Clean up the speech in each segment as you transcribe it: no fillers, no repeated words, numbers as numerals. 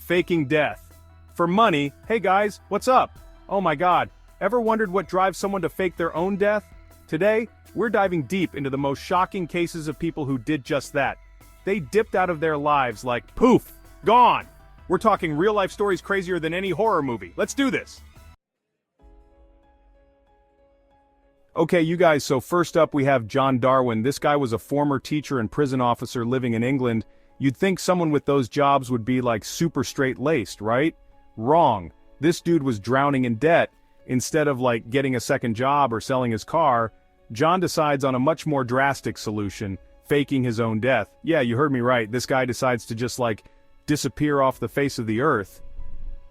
faking death. For money, hey guys, what's up? Oh my god, ever wondered what drives someone to fake their own death? Today, we're diving deep into the most shocking cases of people who did just that. They dipped out of their lives like, poof, gone! We're talking real-life stories crazier than any horror movie. Let's do this! Okay, you guys, so first up we have John Darwin. This guy was a former teacher and prison officer living in England. You'd think someone with those jobs would be like super straight-laced, right? Wrong. This dude was drowning in debt. Instead of like getting a second job or selling his car, John decides on a much more drastic solution, faking his own death. Yeah, you heard me right. This guy decides to just like disappear off the face of the earth.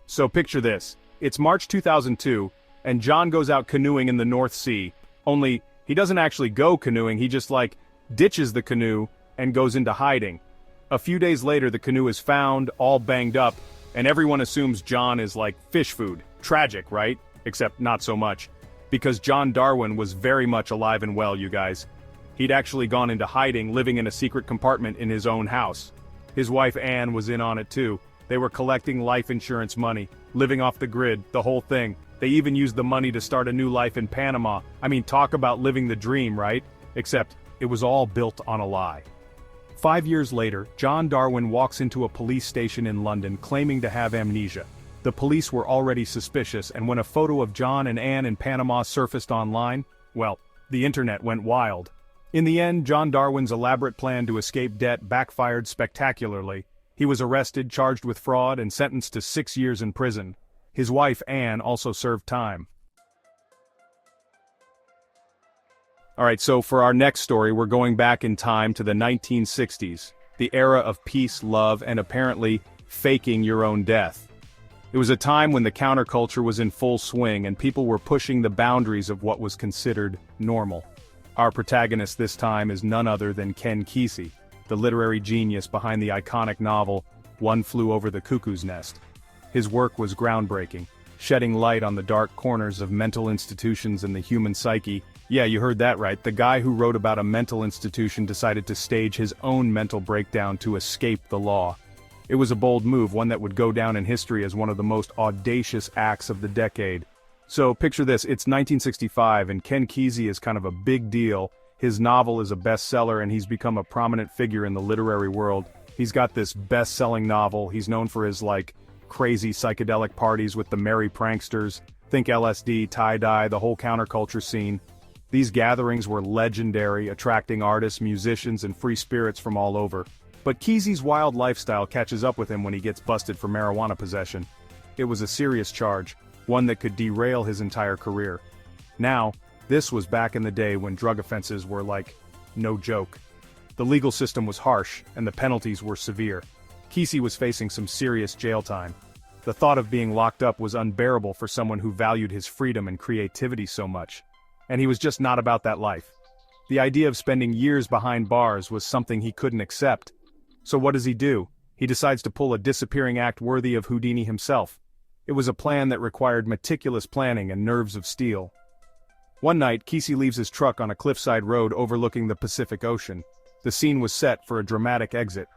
So picture this. It's March 2002, and John goes out canoeing in the North Sea. Only, he doesn't actually go canoeing, he just like ditches the canoe and goes into hiding. A few days later the canoe is found, all banged up, and everyone assumes John is like fish food. Tragic, right? Except not so much. Because John Darwin was very much alive and well, you guys. He'd actually gone into hiding, living in a secret compartment in his own house. His wife Anne was in on it too. They were collecting life insurance money, living off the grid, the whole thing. They even used the money to start a new life in Panama. I mean, talk about living the dream, right? Except, it was all built on a lie. 5 years later, John Darwin walks into a police station in London claiming to have amnesia. The police were already suspicious, and when a photo of John and Anne in Panama surfaced online, well, the internet went wild. In the end, John Darwin's elaborate plan to escape debt backfired spectacularly. He was arrested, charged with fraud, and sentenced to 6 years in prison. His wife, Anne, also served time. Alright, so for our next story, we're going back in time to the 1960s, the era of peace, love, and apparently, faking your own death. It was a time when the counterculture was in full swing and people were pushing the boundaries of what was considered normal. Our protagonist this time is none other than Ken Kesey, the literary genius behind the iconic novel, One Flew Over the Cuckoo's Nest. His work was groundbreaking, shedding light on the dark corners of mental institutions and the human psyche. Yeah, you heard that right, the guy who wrote about a mental institution decided to stage his own mental breakdown to escape the law. It was a bold move, one that would go down in history as one of the most audacious acts of the decade. So picture this, it's 1965 and Ken Kesey is kind of a big deal. His novel is a bestseller and he's become a prominent figure in the literary world. He's got this best-selling novel, he's known for his like, crazy psychedelic parties with the merry pranksters, think LSD, tie-dye, the whole counterculture scene. These gatherings were legendary, attracting artists, musicians, and free spirits from all over. But Kesey's wild lifestyle catches up with him when he gets busted for marijuana possession. It was a serious charge, one that could derail his entire career. Now, this was back in the day when drug offenses were like, no joke. The legal system was harsh, and the penalties were severe. Kesey was facing some serious jail time. The thought of being locked up was unbearable for someone who valued his freedom and creativity so much. And he was just not about that life. The idea of spending years behind bars was something he couldn't accept. So what does he do? He decides to pull a disappearing act worthy of Houdini himself. It was a plan that required meticulous planning and nerves of steel. One night, Kesey leaves his truck on a cliffside road overlooking the Pacific Ocean. The scene was set for a dramatic exit.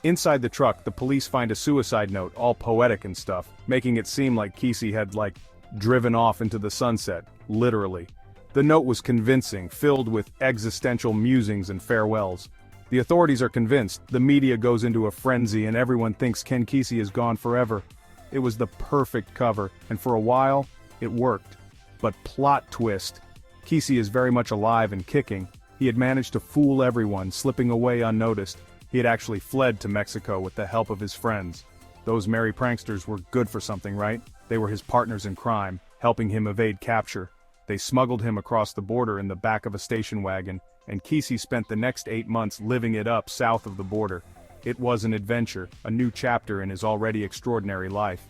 Inside the truck, the police find a suicide note, all poetic and stuff, making it seem like Kesey had, like, driven off into the sunset, literally. The note was convincing, filled with existential musings and farewells. The authorities are convinced, the media goes into a frenzy, and everyone thinks Ken Kesey is gone forever. It was the perfect cover, and for a while, it worked. But plot twist. Kesey is very much alive and kicking. He had managed to fool everyone, slipping away unnoticed. He had actually fled to Mexico with the help of his friends. Those merry pranksters were good for something, right? They were his partners in crime, helping him evade capture. They smuggled him across the border in the back of a station wagon, and Kesey spent the next 8 months living it up south of the border. It was an adventure, a new chapter in his already extraordinary life.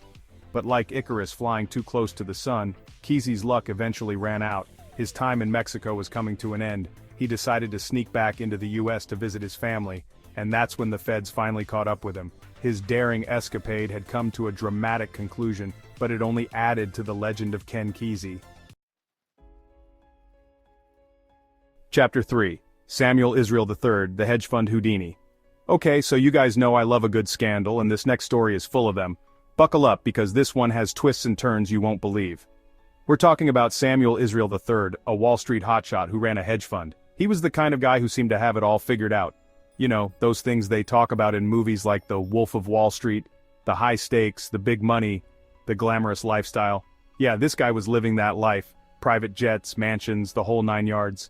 But like Icarus flying too close to the sun, Kesey's luck eventually ran out. His time in Mexico was coming to an end. He decided to sneak back into the US to visit his family, and that's when the feds finally caught up with him. His daring escapade had come to a dramatic conclusion, but it only added to the legend of Ken Kesey. Chapter 3. Samuel Israel III, the hedge fund Houdini. Okay, so you guys know I love a good scandal, and this next story is full of them. Buckle up because this one has twists and turns you won't believe. We're talking about Samuel Israel III, a Wall Street hotshot who ran a hedge fund. He was the kind of guy who seemed to have it all figured out. You know, those things they talk about in movies like The Wolf of Wall Street, the high stakes, the big money, the glamorous lifestyle. Yeah, this guy was living that life. Private jets, mansions, the whole 9 yards.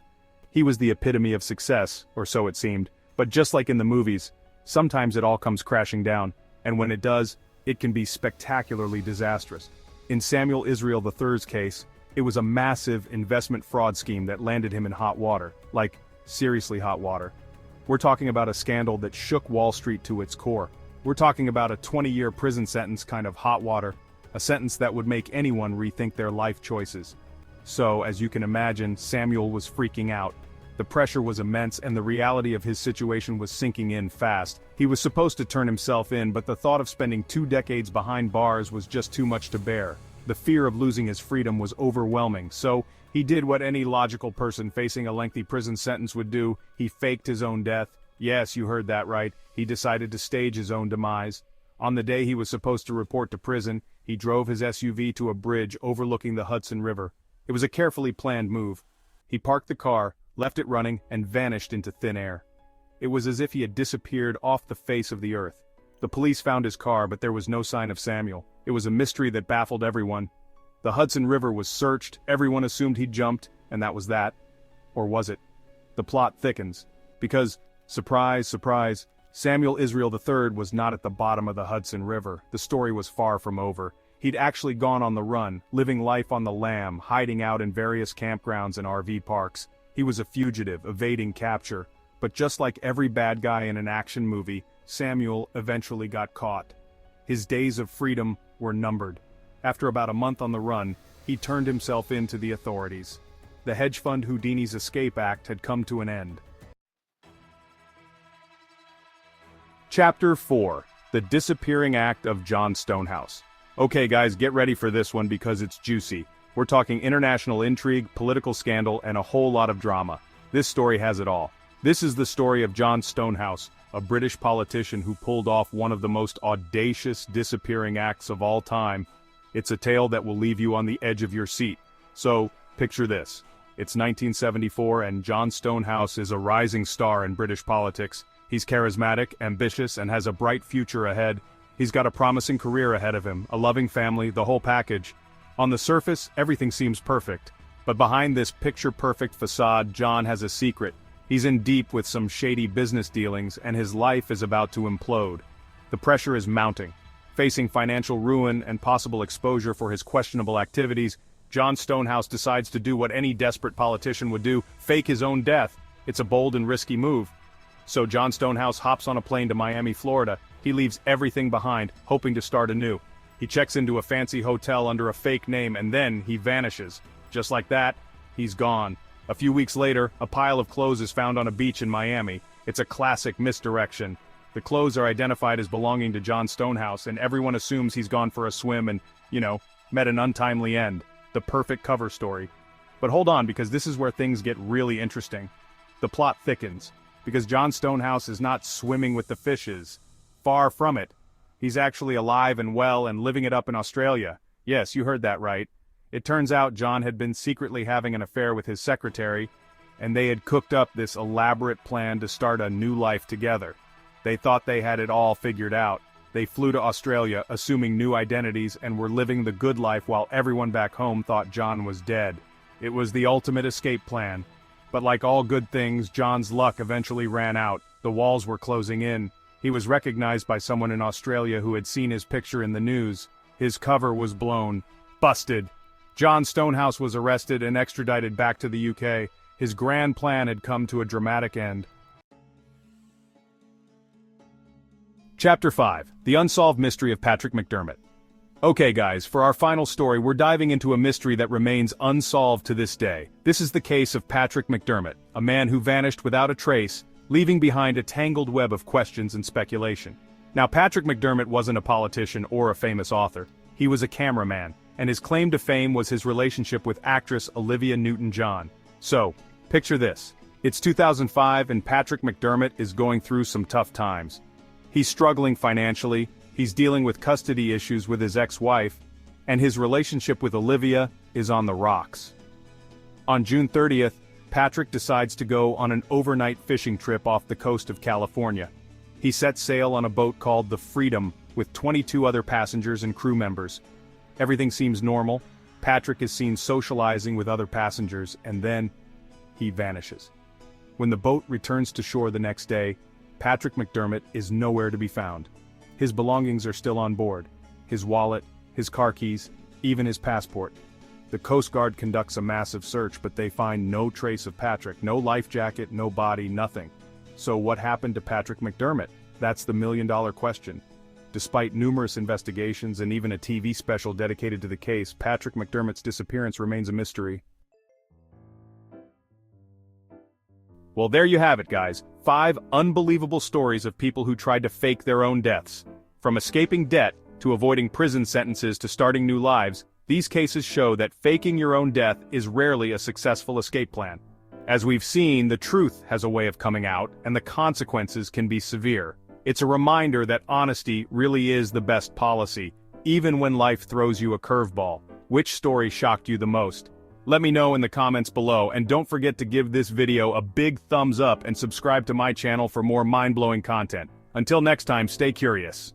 He was the epitome of success, or so it seemed. But just like in the movies, sometimes it all comes crashing down, and when it does, it can be spectacularly disastrous. In Samuel Israel III's case, it was a massive investment fraud scheme that landed him in hot water. Like, seriously hot water. We're talking about a scandal that shook Wall Street to its core. We're talking about a 20-year prison sentence kind of hot water, a sentence that would make anyone rethink their life choices. So, as you can imagine, Samuel was freaking out. The pressure was immense and the reality of his situation was sinking in fast. He was supposed to turn himself in, but the thought of spending 2 decades behind bars was just too much to bear. The fear of losing his freedom was overwhelming, so he did what any logical person facing a lengthy prison sentence would do. He faked his own death. Yes, you heard that right. He decided to stage his own demise. On the day he was supposed to report to prison, he drove his SUV to a bridge overlooking the Hudson River. It was a carefully planned move. He parked the car, left it running, and vanished into thin air. It was as if he had disappeared off the face of the earth. The police found his car, but there was no sign of Samuel. It was a mystery that baffled everyone. The Hudson River was searched, everyone assumed he'd jumped, and that was that. Or was it? The plot thickens. Because, surprise, surprise, Samuel Israel III was not at the bottom of the Hudson River. The story was far from over. He'd actually gone on the run, living life on the lam, hiding out in various campgrounds and RV parks. He was a fugitive, evading capture. But just like every bad guy in an action movie, Samuel eventually got caught. His days of freedom were numbered. After about a month on the run, he turned himself in to the authorities. The hedge fund Houdini's escape act had come to an end. Chapter 4: The Disappearing Act of John Stonehouse. Okay guys, get ready for this one because it's juicy. We're talking international intrigue, political scandal, and a whole lot of drama. This story has it all. This is the story of John Stonehouse, a British politician who pulled off one of the most audacious disappearing acts of all time. It's a tale that will leave you on the edge of your seat. So, picture this. It's 1974 and John Stonehouse is a rising star in British politics. He's charismatic, ambitious, and has a bright future ahead. He's got a promising career ahead of him, a loving family, the whole package. On the surface, everything seems perfect. But behind this picture-perfect facade, John has a secret. He's in deep with some shady business dealings, and his life is about to implode. The pressure is mounting. Facing financial ruin and possible exposure for his questionable activities, John Stonehouse decides to do what any desperate politician would do, fake his own death. It's a bold and risky move. So John Stonehouse hops on a plane to Miami, Florida. He leaves everything behind, hoping to start anew. He checks into a fancy hotel under a fake name and then he vanishes. Just like that, he's gone. A few weeks later, a pile of clothes is found on a beach in Miami. It's a classic misdirection. The clothes are identified as belonging to John Stonehouse and everyone assumes he's gone for a swim and, met an untimely end. The perfect cover story. But hold on, because this is where things get really interesting. The plot thickens, because John Stonehouse is not swimming with the fishes. Far from it. He's actually alive and well and living it up in Australia. Yes, you heard that right. It turns out John had been secretly having an affair with his secretary, and they had cooked up this elaborate plan to start a new life together. They thought they had it all figured out. They flew to Australia, assuming new identities, and were living the good life while everyone back home thought John was dead. It was the ultimate escape plan. But like all good things, John's luck eventually ran out. The walls were closing in. He was recognized by someone in Australia who had seen his picture in the news. His cover was blown. Busted. John Stonehouse was arrested and extradited back to the UK. His grand plan had come to a dramatic end. Chapter 5: The Unsolved Mystery of Patrick McDermott. Okay guys, for our final story we're diving into a mystery that remains unsolved to this day. This is the case of Patrick McDermott, a man who vanished without a trace, leaving behind a tangled web of questions and speculation. Now Patrick McDermott wasn't a politician or a famous author. He was a cameraman, and his claim to fame was his relationship with actress Olivia Newton-John. So, picture this. It's 2005 and Patrick McDermott is going through some tough times. He's struggling financially, He's dealing with custody issues with his ex-wife, and his relationship with Olivia is on the rocks. On June 30th, Patrick decides to go on an overnight fishing trip off the coast of California. He sets sail on a boat called the Freedom with 22 other passengers and crew members. Everything seems normal. Patrick is seen socializing with other passengers, and then he vanishes. When the boat returns to shore the next day, Patrick McDermott is nowhere to be found. His belongings are still on board: his wallet, his car keys, even his passport. The Coast Guard conducts a massive search, but they find no trace of Patrick, no life jacket, no body, nothing. So what happened to Patrick McDermott? That's the million-dollar question. Despite numerous investigations and even a TV special dedicated to the case, Patrick McDermott's disappearance remains a mystery. Well, there you have it, guys. 5 unbelievable stories of people who tried to fake their own deaths. From escaping debt, to avoiding prison sentences, to starting new lives, these cases show that faking your own death is rarely a successful escape plan. As we've seen, the truth has a way of coming out, and the consequences can be severe. It's a reminder that honesty really is the best policy, even when life throws you a curveball. Which story shocked you the most? Let me know in the comments below, and don't forget to give this video a big thumbs up and subscribe to my channel for more mind-blowing content. Until next time, stay curious.